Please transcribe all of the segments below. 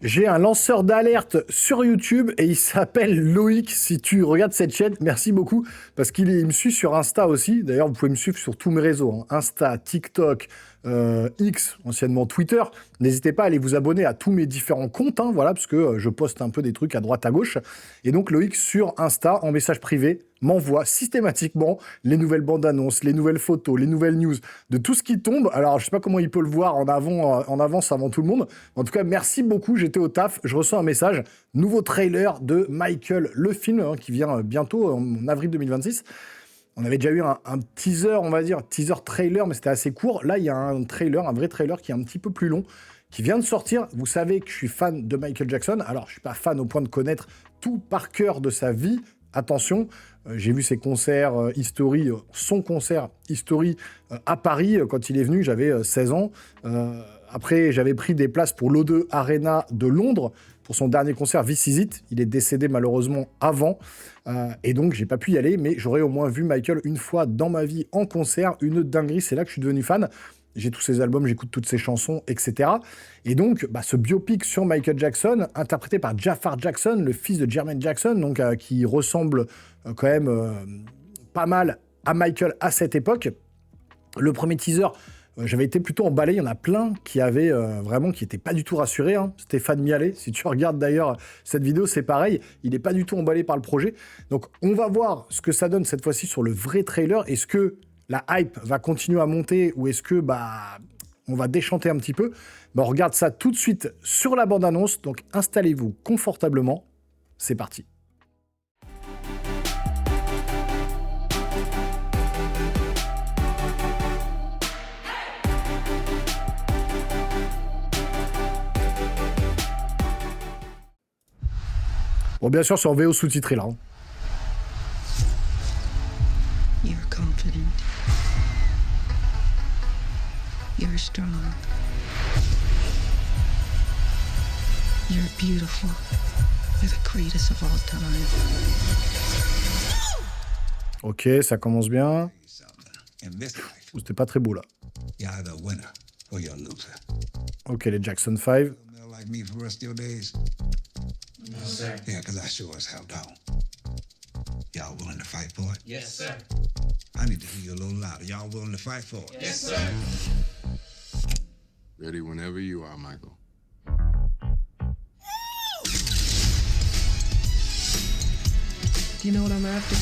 J'ai un lanceur d'alerte sur YouTube et il s'appelle Loïc. Si tu regardes cette chaîne, merci beaucoup parce il me suit sur Insta aussi. D'ailleurs, vous pouvez me suivre sur tous mes réseaux, hein. Insta, TikTok, X, anciennement Twitter. N'hésitez pas à aller vous abonner à tous mes différents comptes, hein, voilà, parce que je poste un peu des trucs à droite, à gauche. Et donc, Loïc, sur Insta, en message privé, m'envoie systématiquement les nouvelles bandes annonces, les nouvelles photos, les nouvelles news, de tout ce qui tombe. Alors, je sais pas comment il peut le voir en avance avant tout le monde. En tout cas, merci beaucoup. J'étais au taf. Je reçois un message. Nouveau trailer de Michael, le film, hein, qui vient bientôt, en avril 2026. On avait déjà eu un teaser, on va dire, teaser trailer, mais c'était assez court. Là, il y a un trailer, un vrai trailer qui est un petit peu plus long, qui vient de sortir. Vous savez que je suis fan de Michael Jackson. Alors, je suis pas fan au point de connaître tout par cœur de sa vie. Attention, j'ai vu ses concerts History, son concert History à Paris quand il est venu, j'avais 16 ans. Après, j'avais pris des places pour l'O2 Arena de Londres pour son dernier concert This Is It. Il est décédé malheureusement avant et donc j'ai pas pu y aller, mais j'aurais au moins vu Michael une fois dans ma vie en concert, une dinguerie, c'est là que je suis devenu fan. J'ai tous ses albums, j'écoute toutes ses chansons, etc. Et donc, ce biopic sur Michael Jackson, interprété par Jafar Jackson, le fils de Jermaine Jackson, donc qui ressemble quand même pas mal à Michael à cette époque. Le premier teaser, j'avais été plutôt emballé. Il y en a plein qui avaient vraiment, qui n'étaient pas du tout rassurés, hein. Stéphane Mialet, si tu regardes d'ailleurs cette vidéo, c'est pareil. Il n'est pas du tout emballé par le projet. Donc, on va voir ce que ça donne cette fois-ci sur le vrai trailer. Est-ce que la hype va continuer à monter ou est-ce que on va déchanter un petit peu? On regarde ça tout de suite sur la bande-annonce. Donc, installez-vous confortablement. C'est parti. Bon, bien sûr, c'est en VO sous-titré, là. You're confident. You're strong. You're beautiful. You're the greatest of all time. Ok, ça commence bien. C'était pas très beau, là. Ok, les Jackson 5. No, sir. Yeah, because I sure as hell don't. Y'all willing to fight for it? Yes, sir. I need to hear you a little louder. Y'all willing to fight for it? Yes, sir. Ready whenever you are, Michael. Do you know what I'm after?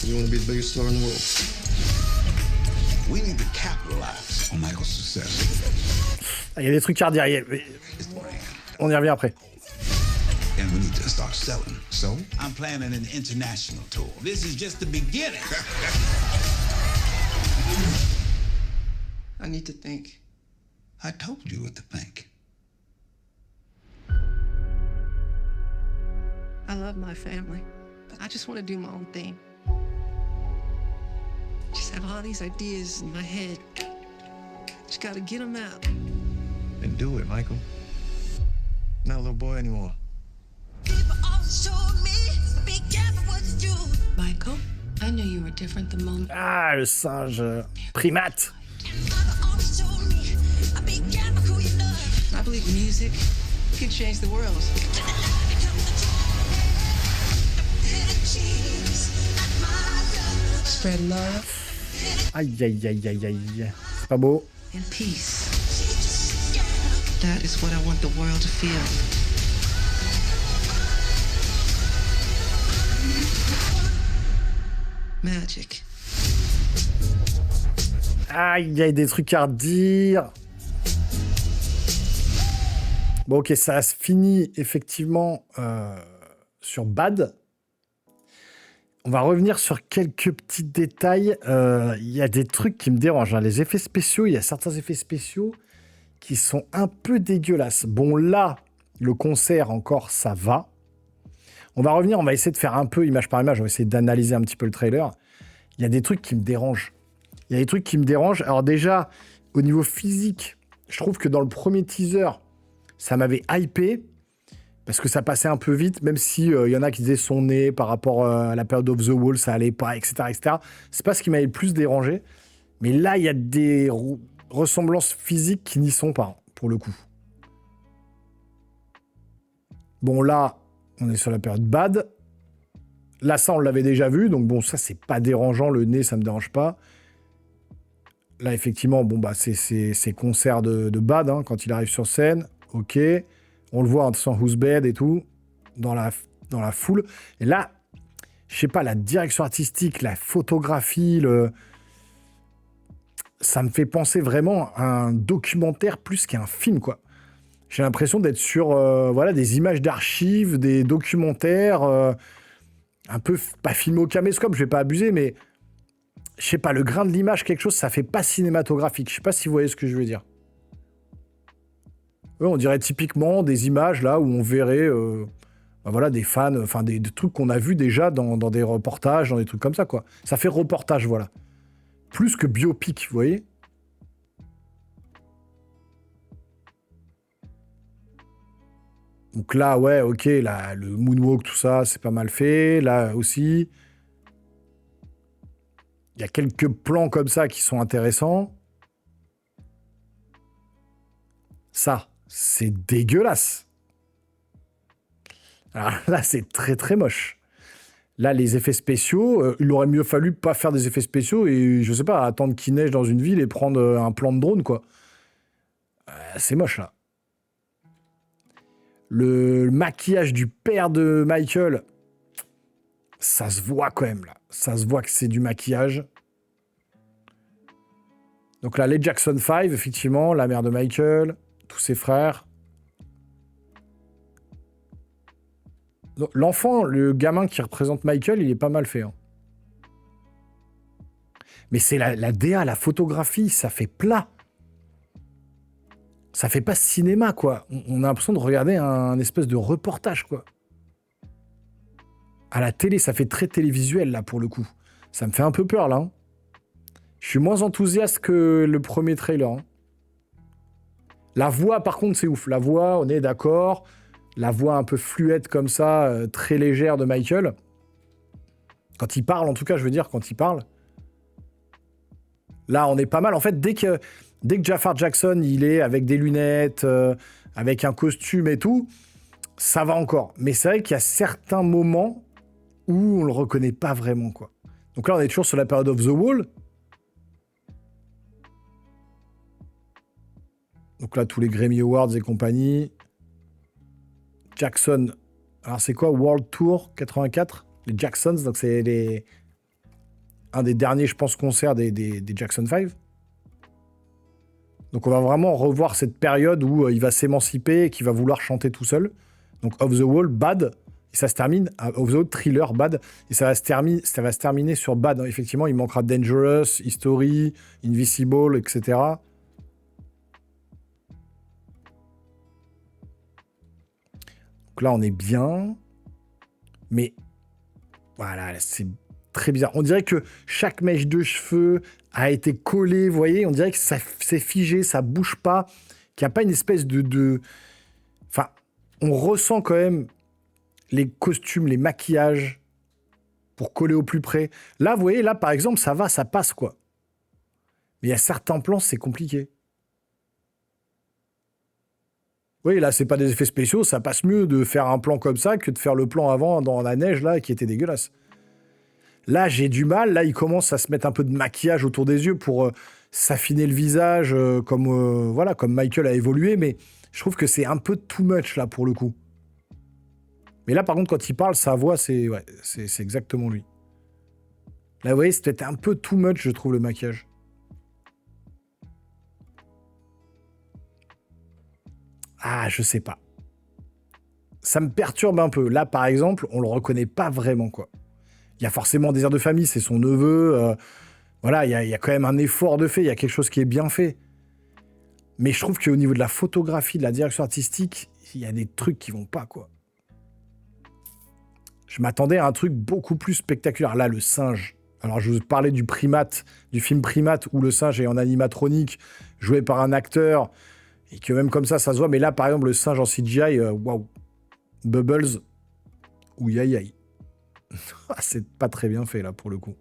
You want to be the biggest star in the world? We need to capitalize on Michael's success. Il y a des trucs à redire. On y revient après. And we need to start selling. So, I'm planning an international tour. This is just the beginning. I need to think. I told you what to think. I love my family, but I just want to do my own thing. Just have all these ideas in my head. Just gotta get them out. Then do it, Michael. Not a little boy anymore. Michael, I knew you were different the moment. Ah, le singe primate. I believe music could change the world. Spread love. Aïe, aïe, aïe, aïe, aïe. C'est pas beau. And peace. That is what I want the world to feel. Magic. Aïe, il y a des trucs à redire. Bon, ok, ça se finit effectivement sur Bad. On va revenir sur quelques petits détails. Il y a des trucs qui me dérangent, hein. Les effets spéciaux, il y a certains effets spéciaux qui sont un peu dégueulasses. Bon, là, le concert, encore, ça va. On va revenir, on va essayer de faire un peu image par image, on va essayer d'analyser un petit peu le trailer. Il y a des trucs qui me dérangent. Alors déjà, au niveau physique, je trouve que dans le premier teaser, ça m'avait hypé, parce que ça passait un peu vite, même si y en a qui disaient son nez par rapport à la période of the Wall, ça allait pas, etc., etc. C'est pas ce qui m'avait le plus dérangé. Mais là, il y a des ressemblances physiques qui n'y sont pas. pour le coup. Bon, là, on est sur la période bad. Là, ça, on l'avait déjà vu, donc bon, ça, c'est pas dérangeant, le nez, ça me dérange pas. Là, effectivement, bon, bah, c'est concert de bad, hein, quand il arrive sur scène, ok. On le voit en sans who's bed et tout, dans la foule. Et là, je sais pas, la direction artistique, la photographie, ça me fait penser vraiment à un documentaire plus qu'à un film, quoi. J'ai l'impression d'être sur voilà, des images d'archives, des documentaires, un peu, pas filmé au caméscope, je vais pas abuser, mais je sais pas, le grain de l'image, quelque chose, ça fait pas cinématographique. Je sais pas si vous voyez ce que je veux dire. Ouais, on dirait typiquement des images là où on verrait bah voilà, des fans, enfin des trucs qu'on a vus déjà dans des reportages, dans des trucs comme ça, quoi. Ça fait reportage, voilà. Plus que biopic, vous voyez. Donc là, ouais, ok, là, le moonwalk, tout ça, c'est pas mal fait. Là aussi, il y a quelques plans comme ça qui sont intéressants. Ça, c'est dégueulasse. Alors là, c'est très très moche. Là, les effets spéciaux, il aurait mieux fallu pas faire des effets spéciaux et, je sais pas, attendre qu'il neige dans une ville et prendre un plan de drone, quoi. C'est moche, là. Le maquillage du père de Michael, ça se voit quand même, là. Ça se voit que c'est du maquillage. Donc là, les Jackson 5, effectivement, la mère de Michael, tous ses frères. L'enfant, le gamin qui représente Michael, il est pas mal fait, hein. Mais c'est la DA, la photographie, ça fait plat. Ça fait pas cinéma, quoi. On a l'impression de regarder un espèce de reportage, quoi. À la télé, ça fait très télévisuel, là, pour le coup. Ça me fait un peu peur, là, hein. Je suis moins enthousiaste que le premier trailer, hein. La voix, par contre, c'est ouf. La voix, on est d'accord. La voix un peu fluette comme ça, très légère de Michael. Quand il parle, en tout cas, je veux dire, quand il parle. Là, on est pas mal. En fait, dès que Jafar Jackson, il est avec des lunettes, avec un costume et tout, ça va encore. Mais c'est vrai qu'il y a certains moments où on le reconnaît pas vraiment, quoi. Donc là, on est toujours sur la période of the Wall. Donc là, tous les Grammy Awards et compagnie. Jackson. Alors, c'est quoi? World Tour 84? Les Jacksons, donc c'est un des derniers, je pense, concerts des Jackson 5. Donc on va vraiment revoir cette période où il va s'émanciper et qu'il va vouloir chanter tout seul. Donc Off the Wall, Bad, et ça se termine, Off the Wall, Thriller, Bad, et ça va se terminer sur Bad. Effectivement, il manquera Dangerous, History, Invisible, etc. Donc là, on est bien. Mais voilà, c'est très bizarre. On dirait que chaque mèche de cheveux a été collée, vous voyez, on dirait que ça c'est figé, ça bouge pas, qu'il n'y a pas une espèce de... Enfin, on ressent quand même les costumes, les maquillages pour coller au plus près. Là, vous voyez, là, par exemple, ça va, ça passe, quoi. Mais il y a certains plans, c'est compliqué. Oui, là, c'est pas des effets spéciaux, ça passe mieux de faire un plan comme ça que de faire le plan avant dans la neige, là, qui était dégueulasse. Là, j'ai du mal. Là, il commence à se mettre un peu de maquillage autour des yeux pour s'affiner le visage, voilà, comme Michael a évolué. Mais je trouve que c'est un peu too much, là, pour le coup. Mais là, par contre, quand il parle, sa voix, c'est exactement lui. Là, vous voyez, c'est peut-être un peu too much, je trouve, le maquillage. Ah, je sais pas. Ça me perturbe un peu. Là, par exemple, on le reconnaît pas vraiment, quoi. Il y a forcément des airs de famille, c'est son neveu. Voilà, il y a quand même un effort de fait, il y a quelque chose qui est bien fait. Mais je trouve qu'au niveau de la photographie, de la direction artistique, il y a des trucs qui vont pas, quoi. Je m'attendais à un truc beaucoup plus spectaculaire. Là, le singe. Alors, je vous parlais du primate, du film Primate, où le singe est en animatronique, joué par un acteur, et que même comme ça se voit. Mais là, par exemple, le singe en CGI, waouh. Bubbles, ouïe aïe aïe. C'est pas très bien fait, là, pour le coup.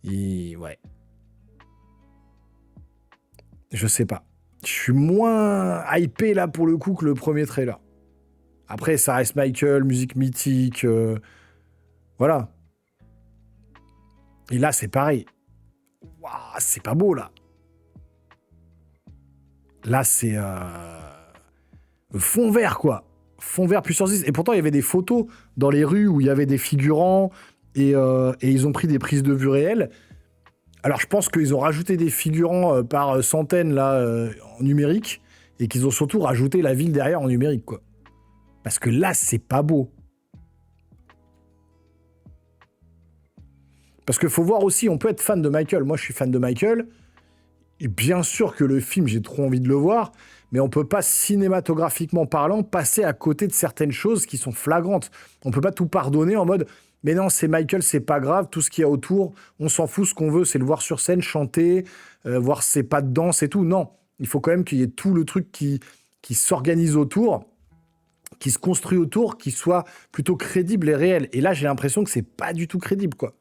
Et ouais. Je sais pas. Je suis moins hypé là pour le coup que le premier trailer. Après, ça reste Michael, musique mythique. Voilà. Et là, c'est pareil. Waouh, c'est pas beau là. Là, c'est fond vert, quoi. Fond vert puissance 10. Et pourtant, il y avait des photos dans les rues où il y avait des figurants et ils ont pris des prises de vue réelles. Alors, je pense qu'ils ont rajouté des figurants par centaines là, en numérique et qu'ils ont surtout rajouté la ville derrière en numérique, quoi. Parce que là, c'est pas beau. Parce qu'il faut voir aussi, on peut être fan de Michael. Moi, je suis fan de Michael. Et bien sûr que le film, j'ai trop envie de le voir, mais on peut pas, cinématographiquement parlant, passer à côté de certaines choses qui sont flagrantes. On peut pas tout pardonner en mode, mais non, c'est Michael, c'est pas grave, tout ce qu'il y a autour, on s'en fout, ce qu'on veut, c'est le voir sur scène, chanter, voir ses pas de danse et tout. Non, il faut quand même qu'il y ait tout le truc qui s'organise autour, qui se construit autour, qui soit plutôt crédible et réel. Et là, j'ai l'impression que c'est pas du tout crédible, quoi.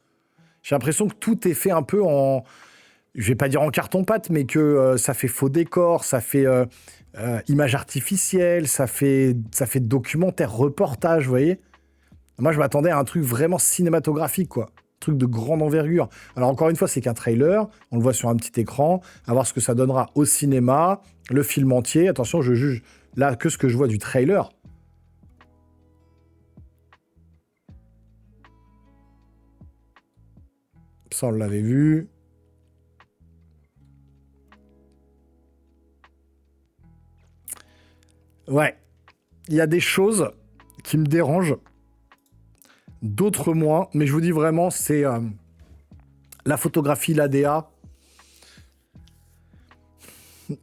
J'ai l'impression que tout est fait un peu en... Je vais pas dire en carton-pâte, mais que ça fait faux décor, ça fait image artificielle, ça fait documentaire, reportage, vous voyez. Moi, je m'attendais à un truc vraiment cinématographique, quoi. Un truc de grande envergure. Alors, encore une fois, c'est qu'un trailer. On le voit sur un petit écran. À voir ce que ça donnera au cinéma, le film entier. Attention, je juge là que ce que je vois du trailer. Ça, on l'avait vu. Ouais. Il y a des choses qui me dérangent. D'autres moins. Mais je vous dis vraiment, c'est la photographie, l'ADA.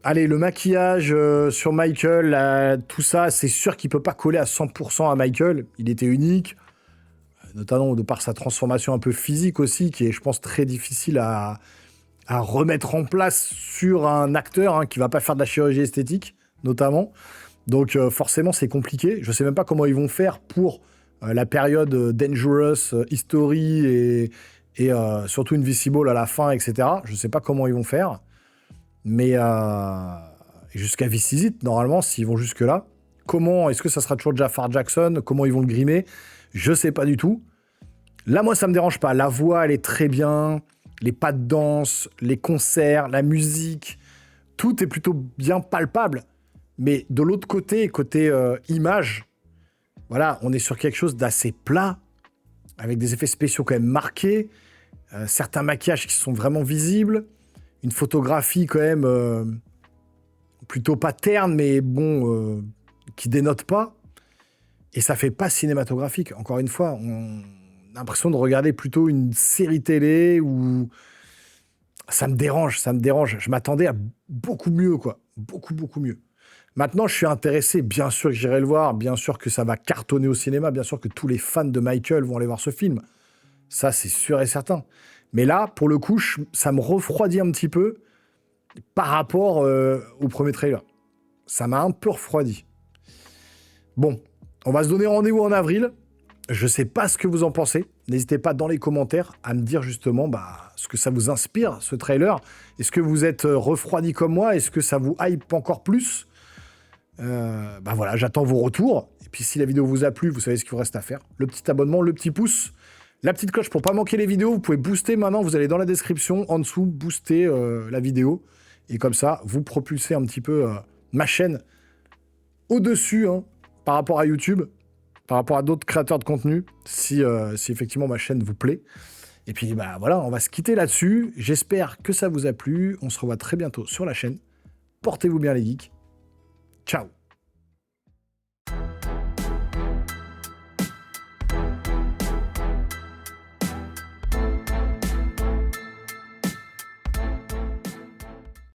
Allez, le maquillage sur Michael, tout ça, c'est sûr qu'il peut pas coller à 100% à Michael. Il était unique. Notamment de par sa transformation un peu physique aussi, qui est, je pense, très difficile à remettre en place sur un acteur qui va pas faire de la chirurgie esthétique, notamment. Donc forcément, c'est compliqué. Je sais même pas comment ils vont faire pour la période Dangerous, History et surtout Invisible à la fin, etc. Je sais pas comment ils vont faire. Mais jusqu'à This Is It, normalement, s'ils vont jusque-là, comment est-ce que ça sera toujours Jafar Jackson? Comment ils vont le grimer? Je sais pas du tout. Là, moi, ça me dérange pas. La voix, elle est très bien. Les pas de danse, les concerts, la musique, tout est plutôt bien palpable. Mais de l'autre côté image, voilà, on est sur quelque chose d'assez plat, avec des effets spéciaux quand même marqués, certains maquillages qui sont vraiment visibles, une photographie quand même plutôt pas terne, mais bon, qui dénote pas. Et ça fait pas cinématographique. Encore une fois, on a l'impression de regarder plutôt une série télé où ça me dérange. Je m'attendais à beaucoup mieux, quoi. Beaucoup, beaucoup mieux. Maintenant, je suis intéressé. Bien sûr que j'irai le voir. Bien sûr que ça va cartonner au cinéma. Bien sûr que tous les fans de Michael vont aller voir ce film. Ça, c'est sûr et certain. Mais là, pour le coup, ça me refroidit un petit peu par rapport au premier trailer. Ça m'a un peu refroidi. Bon. On va se donner rendez-vous en avril. Je sais pas ce que vous en pensez. N'hésitez pas dans les commentaires à me dire justement ce que ça vous inspire, ce trailer. Est-ce que vous êtes refroidi comme moi? Est-ce que ça vous hype encore plus? Voilà, j'attends vos retours. Et puis si la vidéo vous a plu, vous savez ce qu'il vous reste à faire. Le petit abonnement, le petit pouce, la petite cloche pour pas manquer les vidéos. Vous pouvez booster maintenant. Vous allez dans la description, en dessous, booster la vidéo. Et comme ça, vous propulsez un petit peu ma chaîne au-dessus, par rapport à YouTube, par rapport à d'autres créateurs de contenu, si effectivement ma chaîne vous plaît. Et puis voilà, on va se quitter là-dessus. J'espère que ça vous a plu. On se revoit très bientôt sur la chaîne. Portez-vous bien les geeks. Ciao.